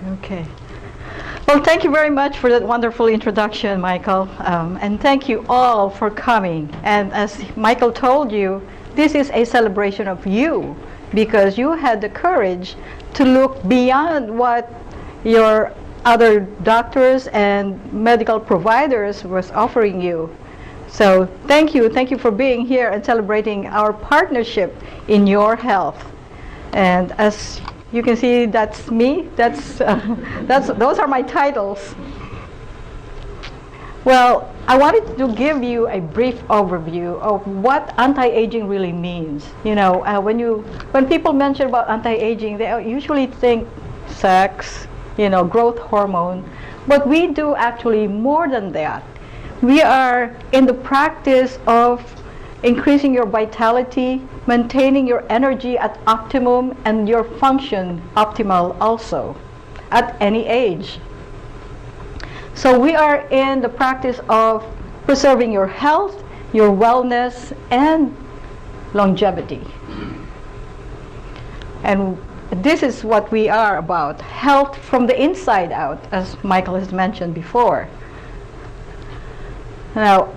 Okay. Well, thank you very much for that wonderful introduction, Michael. And thank you all for coming. And as Michael told you, this is a celebration of you because you had the courage to look beyond what your other doctors and medical providers was offering you. So thank you for being here and celebrating our partnership in your health. And as you can see, that's me. Those are my titles. Well, I wanted to give you a brief overview of what anti-aging really means. You know, when people mention about anti-aging, they usually think sex, growth hormone, but we do actually more than that. We are in the practice of increasing your vitality, maintaining your energy at optimum, and your function optimal also, at any age. So we are in the practice of preserving your health, your wellness, and longevity. And this is what we are about, health from the inside out, as Michael has mentioned before. Now,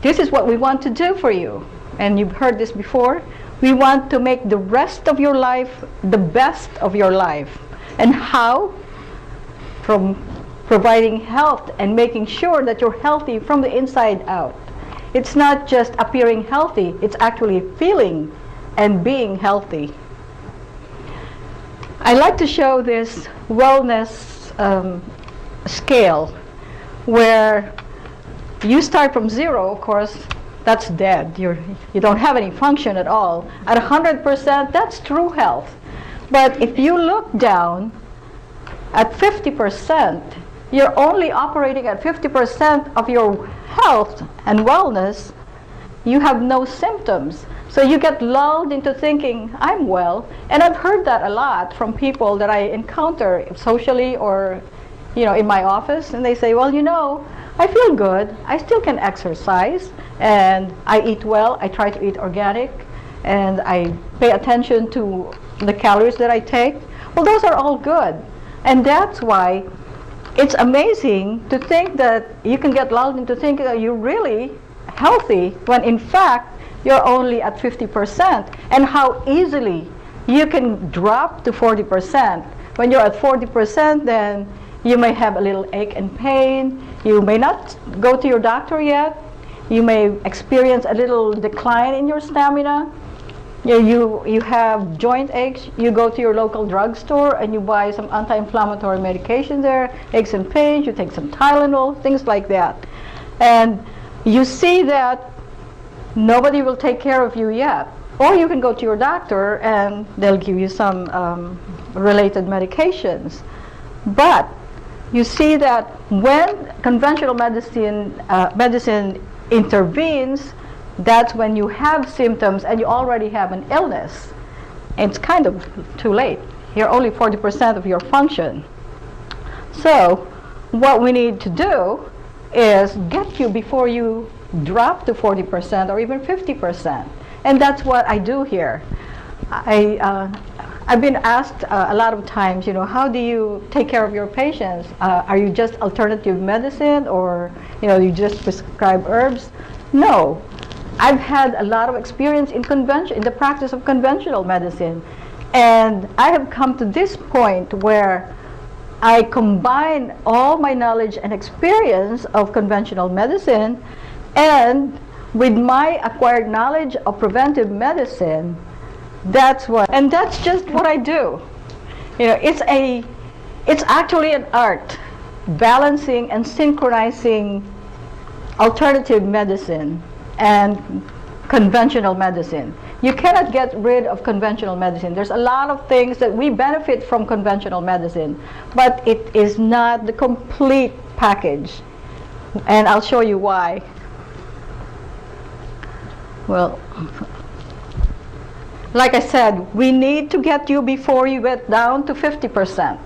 this is what we want to do for you. And you've heard this before. We want to make the rest of your life the best of your life. And how? From providing health and making sure that you're healthy from the inside out. It's not just appearing healthy, it's actually feeling and being healthy. I like to show this wellness scale where you start from 0, of course, that's dead. You don't have any function at all. At 100%, that's true health. But if you look down at 50%, you're only operating at 50% of your health and wellness. You have no symptoms. So you get lulled into thinking, I'm well. And I've heard that a lot from people that I encounter socially or in my office. And they say, well, I feel good. I still can exercise. And I eat well. I try to eat organic. And I pay attention to the calories that I take. Well, those are all good. And that's why it's amazing to think that you can get lulled into thinking that you're really healthy when in fact you're only at 50%, and how easily you can drop to 40%. When you're at 40%, then you may have a little ache and pain. You may not go to your doctor yet. You may experience a little decline in your stamina. You have joint aches. You go to your local drugstore and you buy some anti-inflammatory medication there, aches and pains. You take some Tylenol, things like that. And you see that nobody will take care of you yet. Or you can go to your doctor and they'll give you some related medications. But you see that when conventional medicine intervenes, that's when you have symptoms and you already have an illness. It's kind of too late. You're only 40% of your function. So what we need to do is get you before you drop to 40% or even 50%. And that's what I do here. I've been asked a lot of times, how do you take care of your patients? Are you just alternative medicine, or you just prescribe herbs? No. I've had a lot of experience in the practice of conventional medicine. And I have come to this point where I combine all my knowledge and experience of conventional medicine and with my acquired knowledge of preventive medicine. That's just what I do. It's actually an art, balancing and synchronizing alternative medicine and conventional medicine. You cannot get rid of conventional medicine. There's a lot of things that we benefit from conventional medicine, but it is not the complete package. And I'll show you why. Well, like I said, we need to get you before you get down to 50%.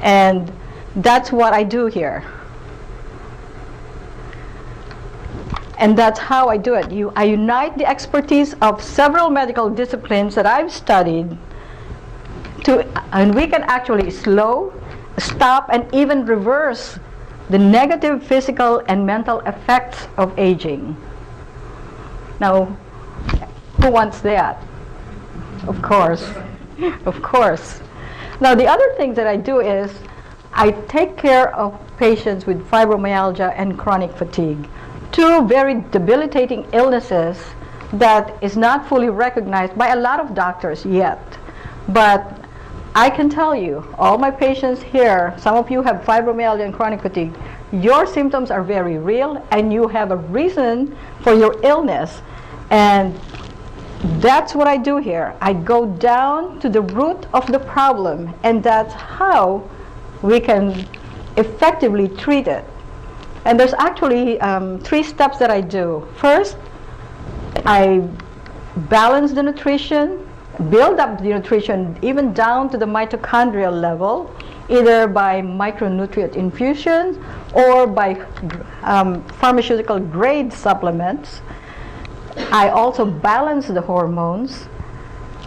And that's what I do here. And that's how I do it. I unite the expertise of several medical disciplines that I've studied and we can actually slow stop and even reverse the negative physical and mental effects of aging. Now, who wants that? Of course, of course. Now, the other thing that I do is I take care of patients with fibromyalgia and chronic fatigue, two very debilitating illnesses that is not fully recognized by a lot of doctors yet. But I can tell you, all my patients here, some of you have fibromyalgia and chronic fatigue, your symptoms are very real and you have a reason for your illness. And that's what I do here. I go down to the root of the problem, and that's how we can effectively treat it. And there's actually 3 steps that I do. First, I balance the nutrition, build up the nutrition even down to the mitochondrial level, either by micronutrient infusion or by pharmaceutical grade supplements. I also balance the hormones,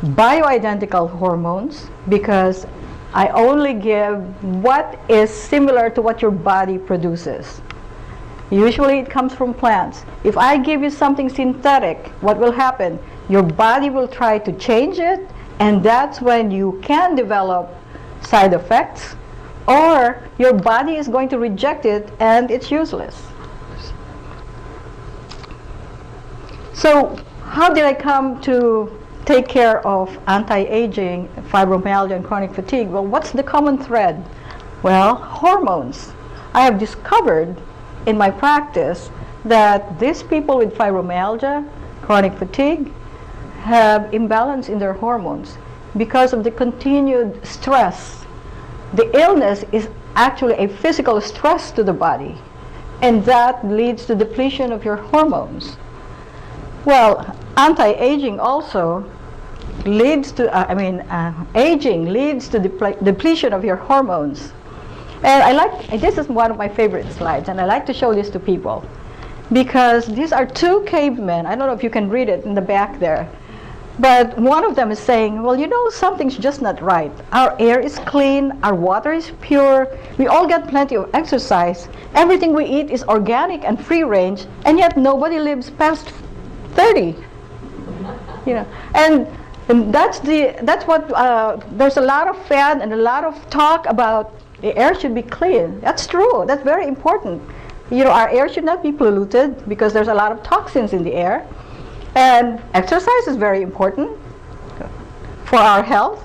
bioidentical hormones, because I only give what is similar to what your body produces. Usually it comes from plants. If I give you something synthetic, what will happen? Your body will try to change it, and that's when you can develop side effects, or your body is going to reject it and it's useless. So how did I come to take care of anti-aging, fibromyalgia, and chronic fatigue? Well, what's the common thread? Well, hormones. I have discovered in my practice that these people with fibromyalgia, chronic fatigue, have imbalance in their hormones because of the continued stress. The illness is actually a physical stress to the body, and that leads to depletion of your hormones. Well, anti-aging also leads to, aging leads to depletion of your hormones. And this is one of my favorite slides, and I like to show this to people because these are 2 cavemen. I don't know if you can read it in the back there. But one of them is saying, well, you know, something's just not right. Our air is clean, our water is pure, we all get plenty of exercise, everything we eat is organic and free range, and yet nobody lives past 30. You know, and that's what there's a lot of fan and a lot of talk about the air should be clean. That's true. That's very important. You know, our air should not be polluted because there's a lot of toxins in the air. And exercise is very important for our health.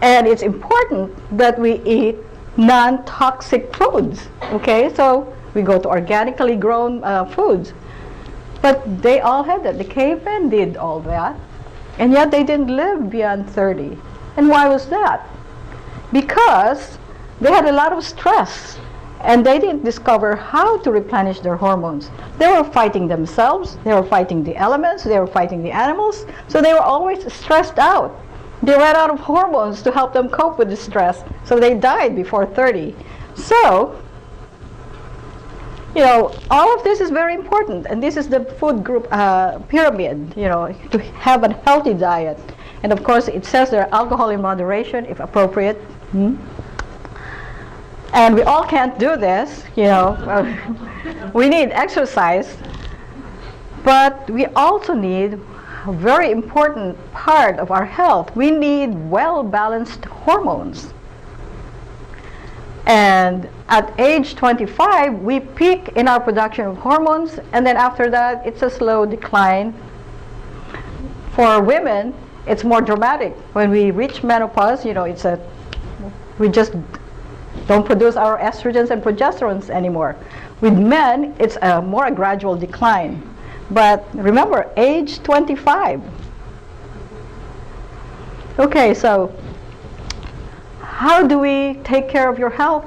And it's important that we eat non-toxic foods. Okay, so we go to organically grown foods. But they all had that. The cavemen did all that. And yet they didn't live beyond 30. And why was that? Because they had a lot of stress. And they didn't discover how to replenish their hormones. They were fighting themselves. They were fighting the elements. They were fighting the animals. So they were always stressed out. They ran out of hormones to help them cope with the stress. So they died before 30. So, you know, all of this is very important. And this is the food group pyramid, you know, to have a healthy diet. And of course, it says there alcohol in moderation, if appropriate. And we all can't do this, you know. We need exercise. But we also need a very important part of our health. We need well-balanced hormones. And at age 25, we peak in our production of hormones, and then after that, it's a slow decline. For women, it's more dramatic. When we reach menopause, you know, we just don't produce our estrogens and progesterones anymore. With men, it's a more gradual decline. But remember, age 25. Okay, so how do we take care of your health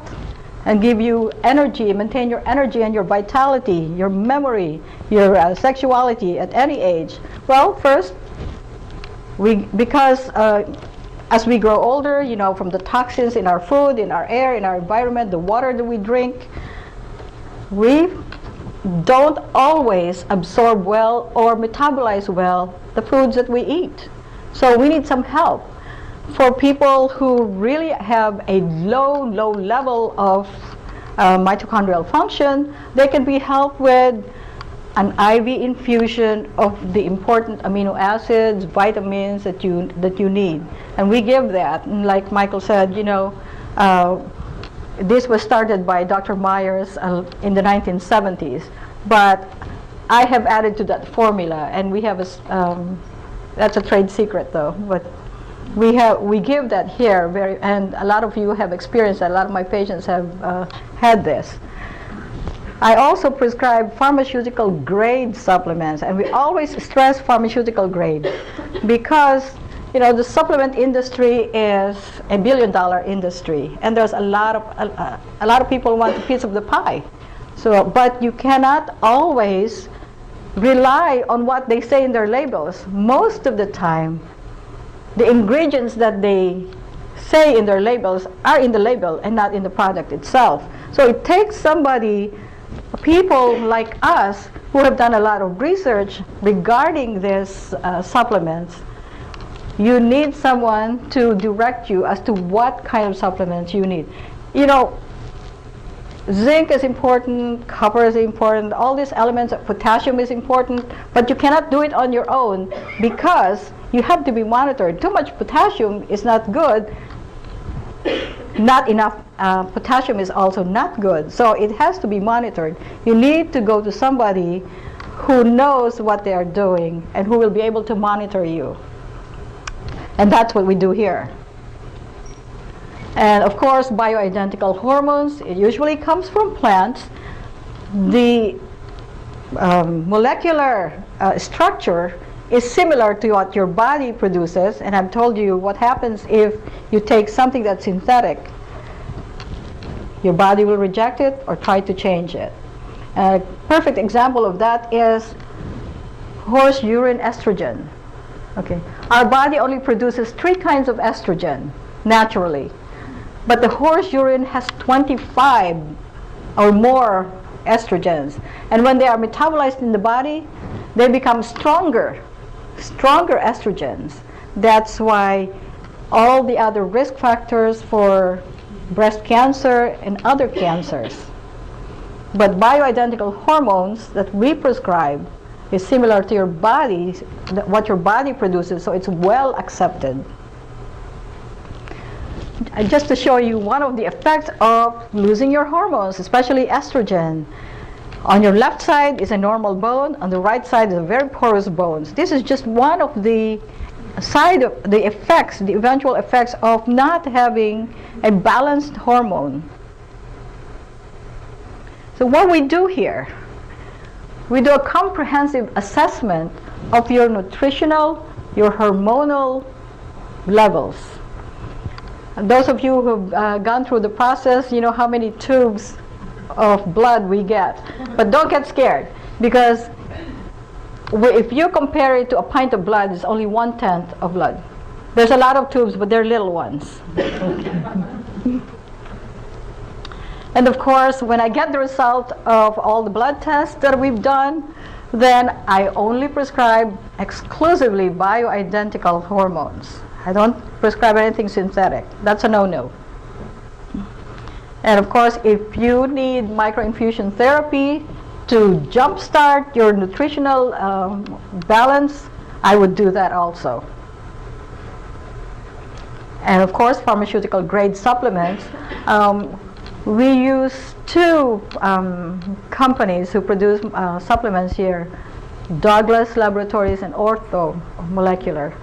and give you energy, maintain your energy and your vitality, your memory, your sexuality at any age? Well, first, because as we grow older, you know, from the toxins in our food, in our air, in our environment, the water that we drink, we don't always absorb well or metabolize well the foods that we eat. So we need some help. for people who really have a low level of mitochondrial function, they can be helped with an IV infusion of the important amino acids, vitamins that you need. And we give that. And like Michael said, you know, this was started by Dr. Myers in the 1970s. But I have added to that formula, and we have that's a trade secret though. But we give that here, and a lot of you have experienced that. A lot of my patients have had this. I also prescribe pharmaceutical grade supplements, and we always stress pharmaceutical grade because, you know, the supplement industry is a billion-dollar industry, and there's a lot of people who want a piece of the pie. So, but you cannot always rely on what they say in their labels. Most of the time, the ingredients that they say in their labels are in the label and not in the product itself. So it takes people like us who have done a lot of research regarding these supplements. You need someone to direct you as to what kind of supplements you need. You know, zinc is important, copper is important, all these elements, potassium is important, but you cannot do it on your own because you have to be monitored. Too much potassium is not good. Not enough potassium is also not good. So it has to be monitored. You need to go to somebody who knows what they are doing and who will be able to monitor you. And that's what we do here. And of course, bioidentical hormones, it usually comes from plants. The molecular structure is similar to what your body produces, and I've told you what happens if you take something that's synthetic. Your body will reject it or try to change it. A perfect example of that is horse urine estrogen. Okay. Our body only produces 3 kinds of estrogen naturally, but the horse urine has 25 or more estrogens, and when they are metabolized in the body, they become stronger estrogens. That's why all the other risk factors for breast cancer and other cancers. But bioidentical hormones that we prescribe is similar to your body, what your body produces, so it's well accepted. And just to show you one of the effects of losing your hormones, especially estrogen. On your left side is a normal bone, on the right side is a very porous bones. This is just one of the effects, the eventual effects of not having a balanced hormone. So what we do here, we do a comprehensive assessment of your nutritional, your hormonal levels. And those of you who have gone through the process, you know how many tubes of blood we get. But don't get scared, because if you compare it to a pint of blood, it's only 1/10 of blood. There's a lot of tubes, but they're little ones. And of course, when I get the result of all the blood tests that we've done, then I only prescribe exclusively bioidentical hormones. I don't prescribe anything synthetic. That's a no-no. And of course, if you need microinfusion therapy to jumpstart your nutritional balance, I would do that also. And of course, pharmaceutical grade supplements. We use 2 companies who produce supplements here, Douglas Laboratories and Ortho Molecular.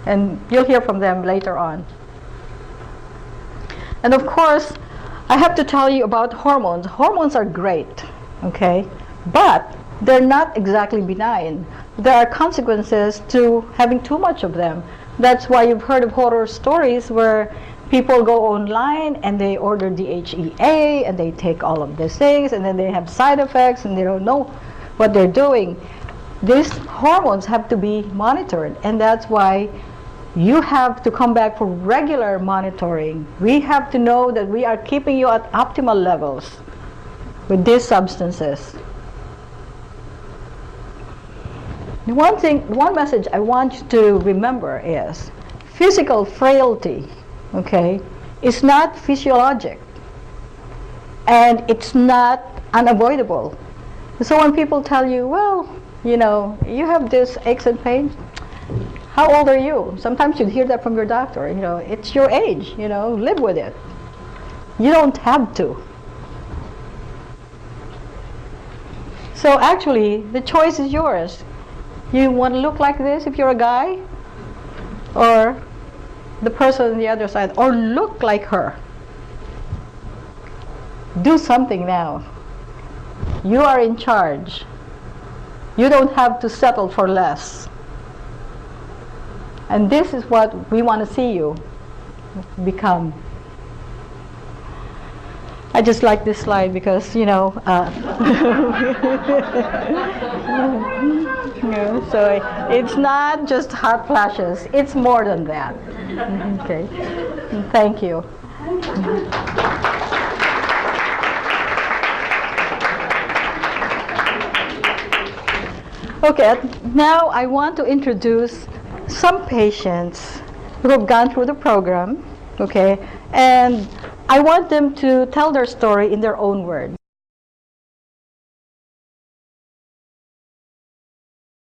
And you'll hear from them later on. And of course, I have to tell you about hormones. Hormones are great, okay? But they're not exactly benign. There are consequences to having too much of them. That's why you've heard of horror stories where people go online and they order DHEA and they take all of these things and then they have side effects and they don't know what they're doing. These hormones have to be monitored, and that's why you have to come back for regular monitoring. We have to know that we are keeping you at optimal levels with these substances. One message I want you to remember is physical frailty, okay, is not physiologic, and it's not unavoidable. So when people tell you, well, you have this aches and pains, how old are you? Sometimes you'd hear that from your doctor, it's your age, live with it. You don't have to. So actually, the choice is yours. You want to look like this if you're a guy, or the person on the other side, or look like her. Do something now. You are in charge. You don't have to settle for less. And this is what we want to see you become. I just like this slide because, so it's not just hot flashes. It's more than that. Okay. Thank you. Okay, now I want to introduce some patients who have gone through the program, okay, and I want them to tell their story in their own words.